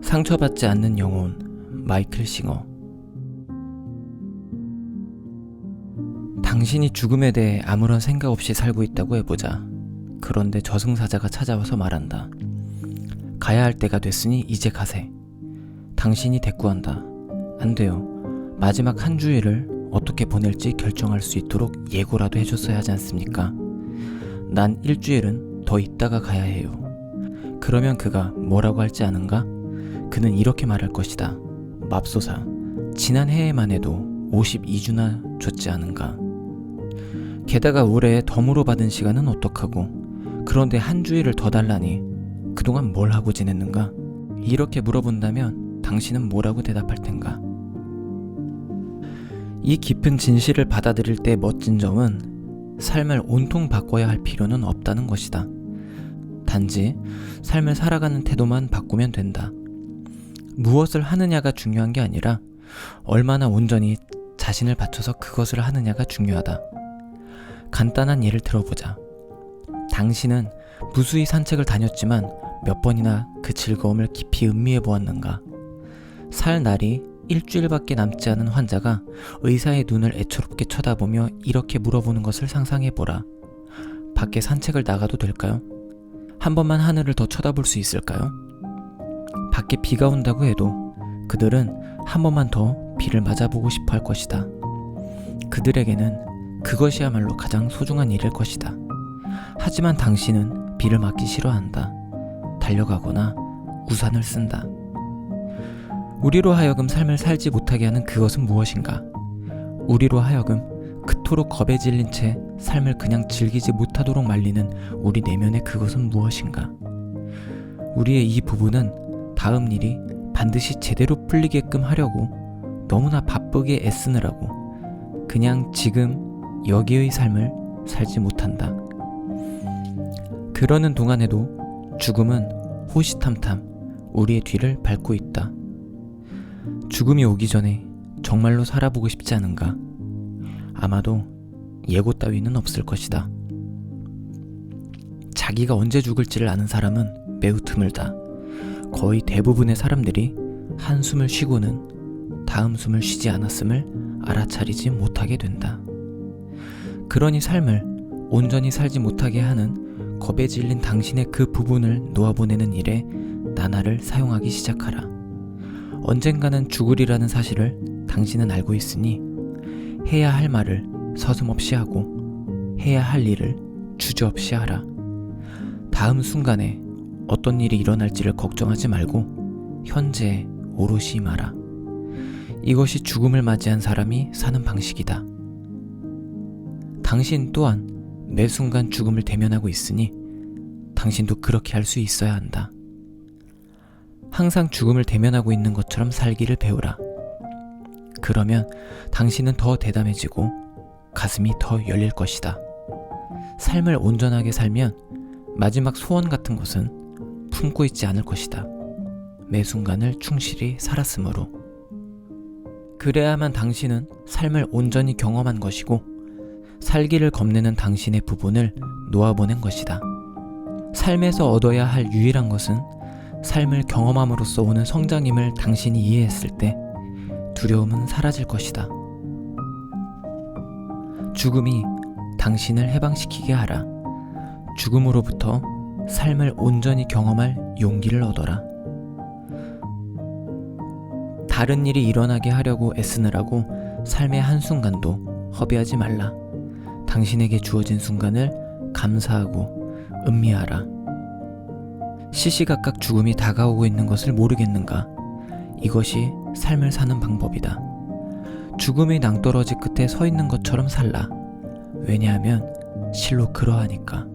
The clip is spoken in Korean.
상처받지 않는 영혼, 마이클 싱어. 당신이 죽음에 대해 아무런 생각 없이 살고 있다고 해보자. 그런데 저승사자가 찾아와서 말한다. 가야 할 때가 됐으니 이제 가세. 당신이 대꾸한다. 안 돼요. 마지막 한 주일을 어떻게 보낼지 결정할 수 있도록 예고라도 해줬어야 하지 않습니까? 난 일주일은 더 있다가 가야 해요. 그러면 그가 뭐라고 할지 아는가? 그는 이렇게 말할 것이다. 맙소사, 지난해에만 해도 52주나 줬지 않은가? 게다가 올해 덤으로 받은 시간은 어떡하고? 그런데 한 주일을 더 달라니 그동안 뭘 하고 지냈는가? 이렇게 물어본다면 당신은 뭐라고 대답할 텐가? 이 깊은 진실을 받아들일 때 멋진 점은 삶을 온통 바꿔야 할 필요는 없다는 것이다. 단지 삶을 살아가는 태도만 바꾸면 된다. 무엇을 하느냐가 중요한 게 아니라 얼마나 온전히 자신을 바쳐서 그것을 하느냐가 중요하다. 간단한 예를 들어보자. 당신은 무수히 산책을 다녔지만 몇 번이나 그 즐거움을 깊이 음미해 보았는가? 살 날이 일주일밖에 남지 않은 환자가 의사의 눈을 애처롭게 쳐다보며 이렇게 물어보는 것을 상상해보라. 밖에 산책을 나가도 될까요? 한 번만 하늘을 더 쳐다볼 수 있을까요? 밖에 비가 온다고 해도 그들은 한 번만 더 비를 맞아보고 싶어 할 것이다. 그들에게는 그것이야말로 가장 소중한 일일 것이다. 하지만 당신은 비를 맞기 싫어한다. 달려가거나 우산을 쓴다. 우리로 하여금 삶을 살지 못하게 하는 그것은 무엇인가? 우리로 하여금 그토록 겁에 질린 채 삶을 그냥 즐기지 못하도록 말리는 우리 내면의 그것은 무엇인가? 우리의 이 부분은 다음 일이 반드시 제대로 풀리게끔 하려고 너무나 바쁘게 애쓰느라고 그냥 지금 여기의 삶을 살지 못한다. 그러는 동안에도 죽음은 호시탐탐 우리의 뒤를 밟고 있다. 죽음이 오기 전에 정말로 살아보고 싶지 않은가? 아마도 예고 따위는 없을 것이다. 자기가 언제 죽을지를 아는 사람은 매우 드물다. 거의 대부분의 사람들이 한숨을 쉬고는 다음 숨을 쉬지 않았음을 알아차리지 못하게 된다. 그러니 삶을 온전히 살지 못하게 하는 겁에 질린 당신의 그 부분을 놓아보내는 일에 나날을 사용하기 시작하라. 언젠가는 죽으리라는 사실을 당신은 알고 있으니 해야 할 말을 서슴없이 하고 해야 할 일을 주저없이 하라. 다음 순간에 어떤 일이 일어날지를 걱정하지 말고 현재에 오롯이 임하라. 이것이 죽음을 맞이한 사람이 사는 방식이다. 당신 또한 매 순간 죽음을 대면하고 있으니 당신도 그렇게 할 수 있어야 한다. 항상 죽음을 대면하고 있는 것처럼 살기를 배우라. 그러면 당신은 더 대담해지고 가슴이 더 열릴 것이다. 삶을 온전하게 살면 마지막 소원 같은 것은 품고 있지 않을 것이다. 매 순간을 충실히 살았으므로. 그래야만 당신은 삶을 온전히 경험한 것이고 살기를 겁내는 당신의 부분을 놓아보낸 것이다. 삶에서 얻어야 할 유일한 것은 삶을 경험함으로써 오는 성장임을 당신이 이해했을 때 두려움은 사라질 것이다. 죽음이 당신을 해방시키게 하라. 죽음으로부터 삶을 온전히 경험할 용기를 얻어라. 다른 일이 일어나게 하려고 애쓰느라고 삶의 한순간도 허비하지 말라. 당신에게 주어진 순간을 감사하고 음미하라. 시시각각 죽음이 다가오고 있는 것을 모르겠는가? 이것이 삶을 사는 방법이다. 죽음의 낭떠러지 끝에 서 있는 것처럼 살라. 왜냐하면 실로 그러하니까.